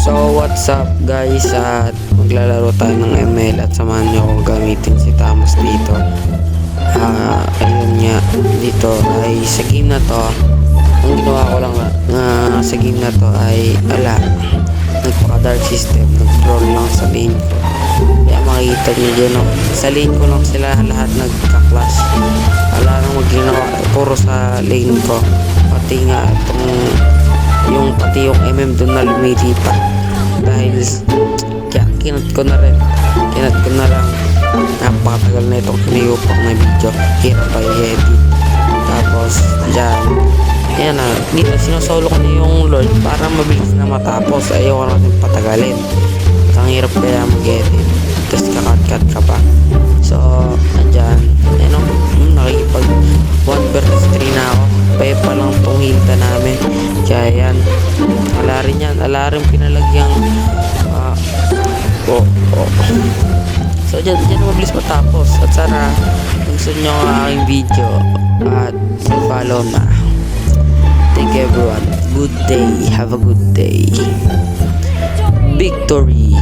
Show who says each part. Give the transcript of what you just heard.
Speaker 1: So what's up guys, at maglalaro tayo ng ML at samahan nyo akong gamitin si Tamos dito. Ayun nga, dito ay sa game na to, ang ginawa ko lang sa game na to ay nagpaka dark system, nag-troll lang sa lane ko. Kaya makikita nyo dyan, no? Sa lane ko lang sila lahat nagka-clash. Wala nang maginawa, puro sa lane ko. Pati nga pati yung MM doon na lumilipat. Dahil kaya kinat ko na lang. Napakatagal na itong kiniyupak na video, hirap pa i-edit. Tapos dyan, yan na, dito sinusolo ko na yung Lord para mabilis na matapos. Ayaw natin patagalin, ang hirap kaya mag-edit tapos kakat-cut ka pa. So dyan, nakikipag 1 versus 3 na ako. Paya pa lang tong hilta namin, kaya yan, ala rin pinalagyang so dyan mabilis matapos. At sana gusto nyo ang aking video at follow na. Thank you everyone, good day, have a good day, victory.